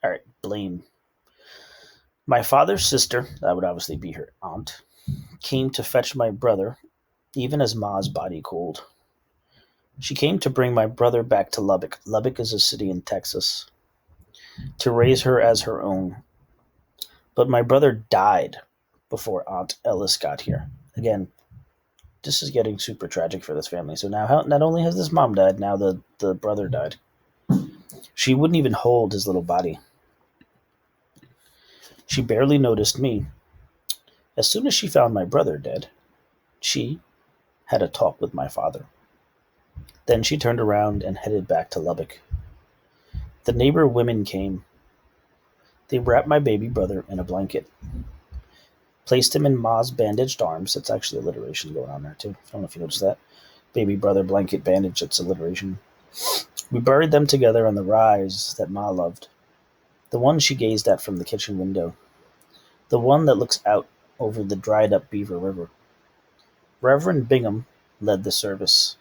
All right, blame. My father's sister, that would obviously be her aunt, came to fetch my brother, even as Ma's body cooled. She came to bring my brother back to Lubbock. Lubbock is a city in Texas, to raise her as her own. But my brother died before Aunt Ellis got here. Again, this is getting super tragic for this family. So now, not only has this mom died, now the brother died. She wouldn't even hold his little body. She barely noticed me. As soon as she found my brother dead, she had a talk with my father. Then she turned around and headed back to Lubbock. The neighbor women came. They wrapped my baby brother in a blanket, placed him in Ma's bandaged arms. That's actually alliteration going on there, too. I don't know if you noticed that. Baby brother, blanket, bandage, that's alliteration. We buried them together on the rise that Ma loved, the one she gazed at from the kitchen window, the one that looks out over the dried up Beaver River. Reverend Bingham led the service.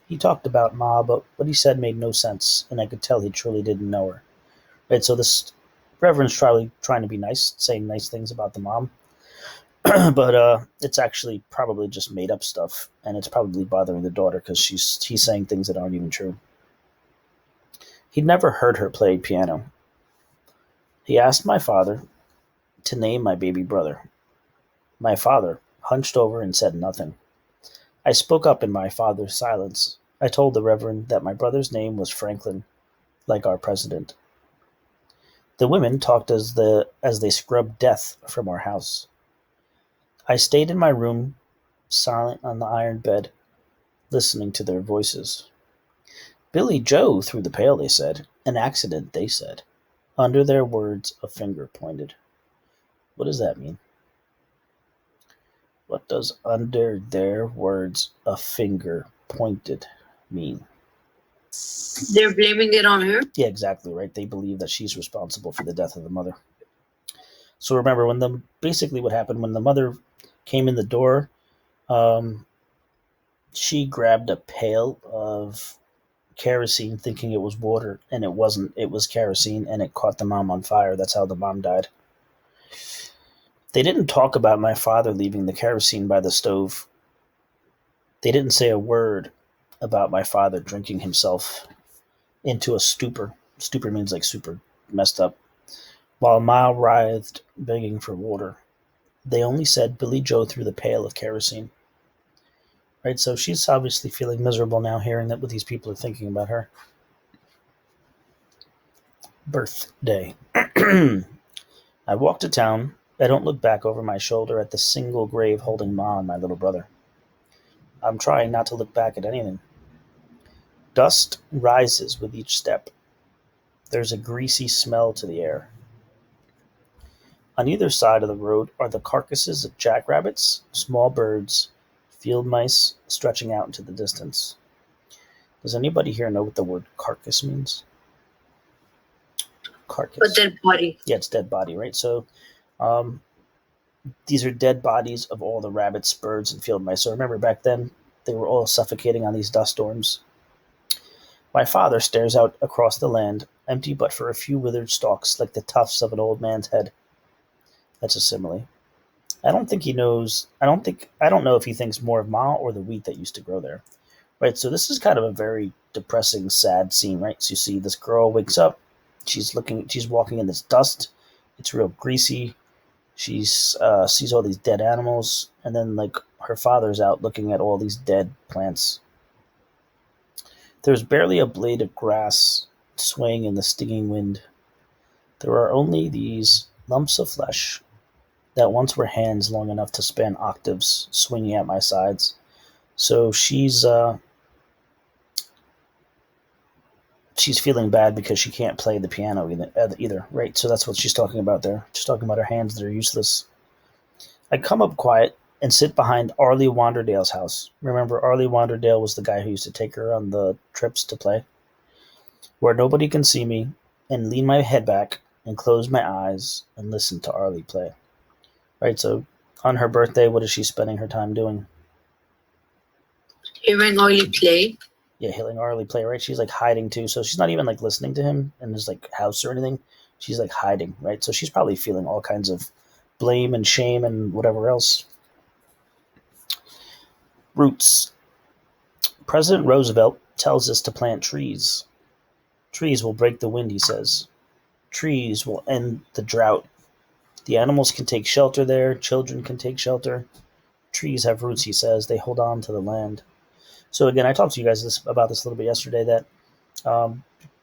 He talked about Ma, but what he said made no sense, and I could tell he truly didn't know her. Right, so this Reverend's trying to be nice, saying nice things about the mom, but it's actually probably just made up stuff, and it's probably bothering the daughter because he's saying things that aren't even true. He'd never heard her play piano. He asked my father to name my baby brother. My father hunched over and said nothing. I spoke up in my father's silence. I told the Reverend that my brother's name was Franklin, like our president. The women talked as they scrubbed death from our house. I stayed in my room, silent on the iron bed, listening to their voices. Billy Joe threw the pail, they said. An accident, they said. Under their words, a finger pointed. What does that mean? What does under their words, a finger pointed mean? They're blaming it on her? Yeah, exactly, right? They believe that she's responsible for the death of the mother. So remember, basically what happened when the mother came in the door, she grabbed a pail of kerosene thinking it was water, and it wasn't. It was kerosene, and it caught the mom on fire. That's how the mom died. They didn't talk about my father leaving the kerosene by the stove. They didn't say a word about my father drinking himself into a stupor. Stupor means like super messed up. While Ma writhed, begging for water. They only said Billy Joe threw the pail of kerosene. Right, so she's obviously feeling miserable now, hearing that what these people are thinking about her. Birthday. I walk to town. I don't look back over my shoulder at the single grave holding Ma and my little brother. I'm trying not to look back at anything. Dust rises with each step. There's a greasy smell to the air. On either side of the road are the carcasses of jackrabbits, small birds, field mice stretching out into the distance. Does anybody here know what the word carcass means? Carcass. A dead body. Yeah, it's dead body, right? So these are dead bodies of all the rabbits, birds, and field mice. So remember back then, they were all suffocating on these dust storms. My father stares out across the land, empty but for a few withered stalks like the tufts of an old man's head. That's a simile. I don't know if he thinks more of Ma or the wheat that used to grow there. Right, so this is kind of a very depressing, sad scene, right? So you see this girl wakes up, she's walking in this dust, it's real greasy, she's sees all these dead animals, and then like her father's out looking at all these dead plants. There's barely a blade of grass swaying in the stinging wind. There are only these lumps of flesh that once were hands long enough to span octaves swinging at my sides. So she's feeling bad because she can't play the piano either, right? So that's what she's talking about there. She's talking about her hands that are useless. I come up quiet and sit behind Arlie Wanderdale's house. Remember, Arlie Wanderdale was the guy who used to take her on the trips to play. Where nobody can see me, and lean my head back and close my eyes and listen to Arlie play. Right, so on her birthday, what is she spending her time doing? Hearing Arlie play. Yeah, hearing Arlie play, right? She's like hiding too, so she's not even like listening to him in his like house or anything. She's like hiding, right? So she's probably feeling all kinds of blame and shame and whatever else. Roots. President Roosevelt tells us to plant trees. Trees will break the wind, he says. Trees will end the drought. The animals can take shelter there. Children can take shelter. Trees have roots, he says. They hold on to the land. So again, I talked to you guys about this a little bit yesterday, that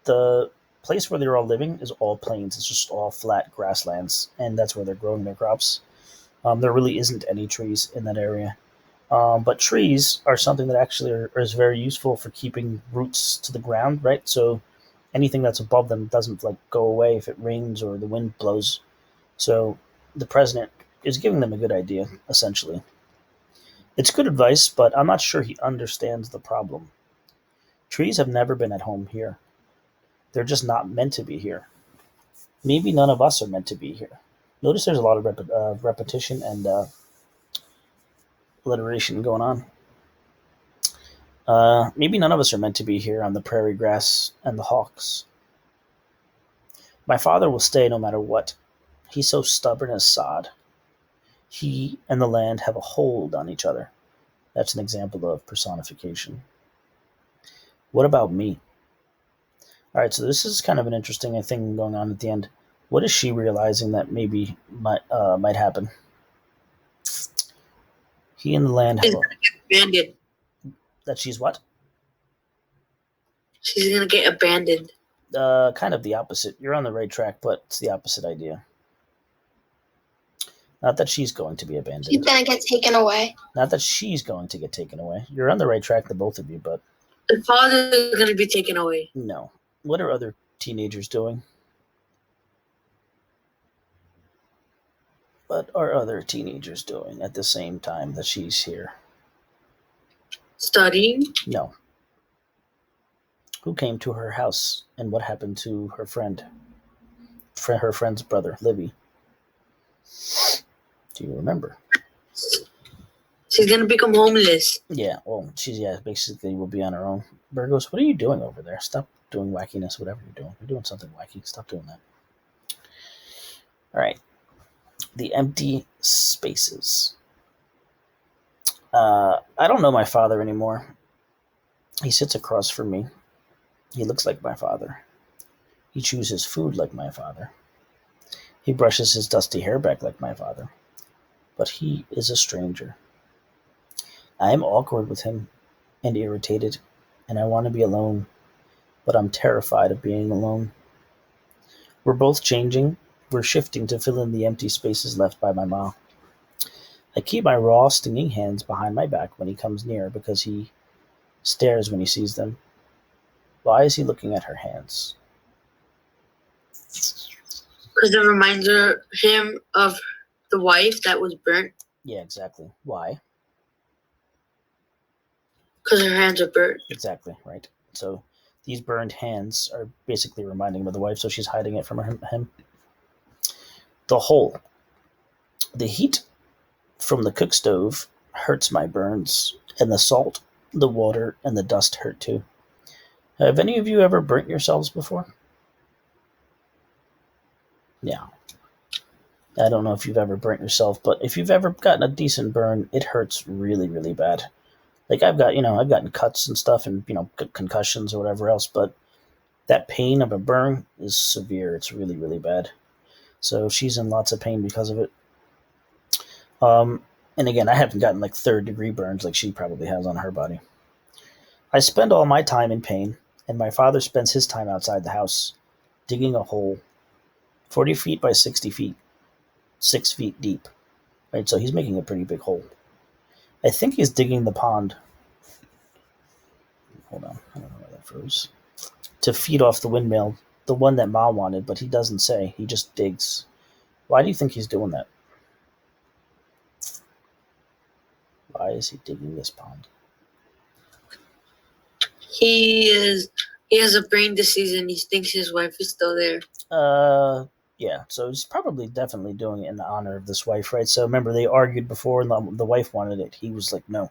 the place where they're all living is all plains. It's just all flat grasslands, and that's where they're growing their crops. There really isn't any trees in that area. But trees are something that actually is very useful for keeping roots to the ground, right? So anything that's above them doesn't like go away if it rains or the wind blows. So the president is giving them a good idea, essentially. It's good advice, but I'm not sure he understands the problem. Trees have never been at home here. They're just not meant to be here. Maybe none of us are meant to be here. Notice there's a lot of repetition and alliteration going on. Maybe none of us are meant to be here on the prairie grass and the hawks. My father will stay no matter what. He's so stubborn as sod. He and the land have a hold on each other. That's an example of personification. What about me? All right, so this is kind of an interesting thing going on at the end. What is she realizing that maybe might happen? He and the land have abandoned. That she's what? She's gonna get abandoned. Kind of the opposite. You're on the right track, but it's the opposite idea. Not that she's going to be abandoned. She's gonna get taken away. Not that she's going to get taken away. You're on the right track, the both of you, but the father is gonna be taken away. No. What are other teenagers doing? What are other teenagers doing at the same time that she's here? Studying? No. Who came to her house, and what happened to her friend? Her friend's brother, Libby. Do you remember? She's gonna become homeless. Yeah, well, basically will be on her own. Burgos, what are you doing over there? Stop doing wackiness, whatever you're doing. You're doing something wacky. Stop doing that. All right. The empty spaces. I don't know my father anymore. He sits across from me. He looks like my father. He chews his food like my father. He brushes his dusty hair back like my father. But he is a stranger. I am awkward with him and irritated, and I want to be alone, but I'm terrified of being alone. We're both changing. We're shifting to fill in the empty spaces left by my mom. I keep my raw, stinging hands behind my back when he comes near because he stares when he sees them. Why is he looking at her hands? Because it reminds him of the wife that was burnt. Yeah, exactly. Why? Because her hands are burnt. Exactly, right. So these burned hands are basically reminding him of the wife, so she's hiding it from him. The hole. The heat from the cook stove hurts my burns, and the salt, the water, and the dust hurt too. Have any of you ever burnt yourselves before? Yeah. I don't know if you've ever burnt yourself, but if you've ever gotten a decent burn, it hurts really, really bad. Like I've gotten cuts and stuff and, concussions or whatever else, but that pain of a burn is severe. It's really, really bad. So she's in lots of pain because of it. And again, I haven't gotten like third-degree burns like she probably has on her body. I spend all my time in pain, and my father spends his time outside the house, digging a hole 40 feet by 60 feet, 6 feet deep. Right, so he's making a pretty big hole. I think he's digging the pond. Hold on, I don't know why that froze. To feed off the windmill, the one that Ma wanted, but he doesn't say. He just digs. Why do you think he's doing that? Why is he digging this pond? He has a brain disease and he thinks his wife is still there. Yeah, so he's probably definitely doing it in the honor of this wife, right? So remember, they argued before and the wife wanted it. He was like, no.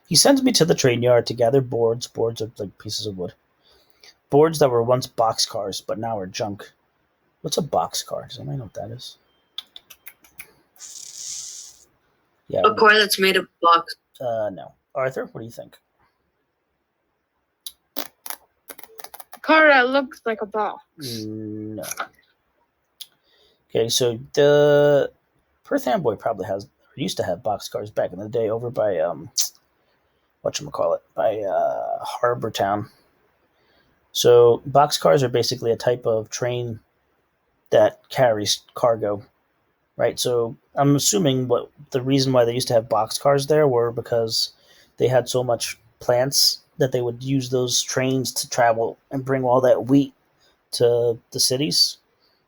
He sends me to the train yard to gather boards. Boards are like pieces of wood. Boards that were once boxcars, but now are junk. What's a boxcar? Does anybody know what that is? Yeah. A car that's made of box. No. Arthur, what do you think? A car that looks like a box. No. Okay, so the Perth Amboy probably has, or used to have boxcars back in the day over by whatchamacallit, by Harbor Town. So boxcars are basically a type of train that carries cargo, right? So I'm assuming what the reason why they used to have boxcars there were because they had so much plants that they would use those trains to travel and bring all that wheat to the cities.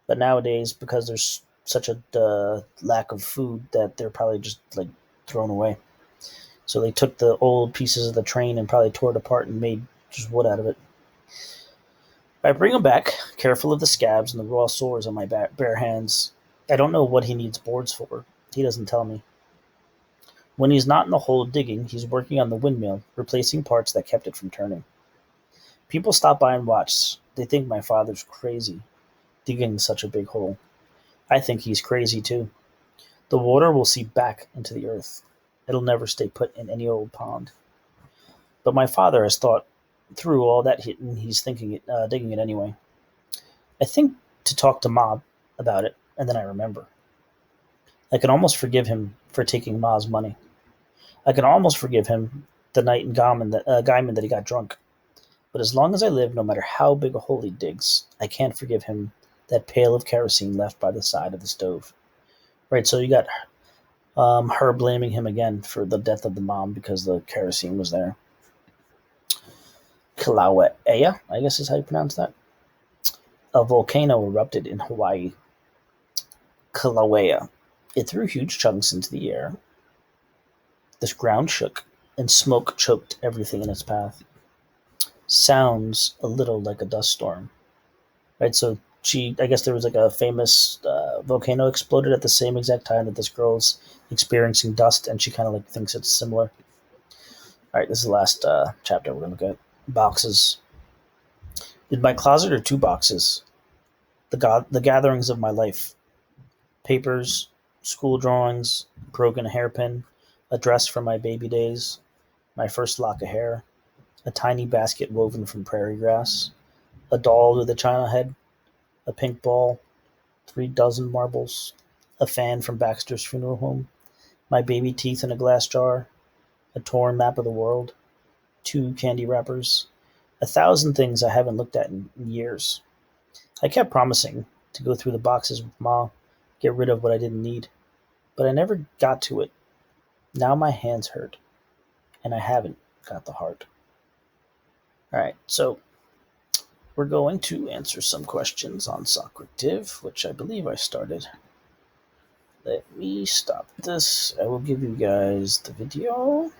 But nowadays, because there's such a lack of food, that they're probably just like thrown away. So they took the old pieces of the train and probably tore it apart and made just wood out of it. I bring him back, careful of the scabs and the raw sores on my bare hands. I don't know what he needs boards for. He doesn't tell me. When he's not in the hole digging, he's working on the windmill, replacing parts that kept it from turning. People stop by and watch. They think my father's crazy, digging such a big hole. I think he's crazy too. The water will seep back into the earth. It'll never stay put in any old pond. But my father has thought through all that and he's digging it anyway. I think to talk to Ma about it, and then I remember. I can almost forgive him for taking Ma's money. I can almost forgive him the night in Guyman that he got drunk. But as long as I live, no matter how big a hole he digs, I can't forgive him that pail of kerosene left by the side of the stove. Right, so you got her blaming him again for the death of the mom because the kerosene was there. Kilauea, I guess is how you pronounce that. A volcano erupted in Hawaii. Kilauea. It threw huge chunks into the air. The ground shook, and smoke choked everything in its path. Sounds a little like a dust storm. Right, so I guess there was like a famous volcano exploded at the same exact time that this girl's experiencing dust, and she kind of like thinks it's similar. All right, this is the last chapter we're going to look at. Boxes. In my closet are two boxes. The gatherings of my life. Papers, school drawings, broken hairpin, a dress from my baby days, my first lock of hair, a tiny basket woven from prairie grass, a doll with a china head, a pink ball, 3 dozen marbles, a fan from Baxter's funeral home, my baby teeth in a glass jar, a torn map of the world, 2 candy wrappers, 1,000 things I haven't looked at in years. I kept promising to go through the boxes with Ma, get rid of what I didn't need, but I never got to it. Now my hands hurt, and I haven't got the heart. Alright, so we're going to answer some questions on Socrative, which I believe I started. Let me stop this. I will give you guys the video.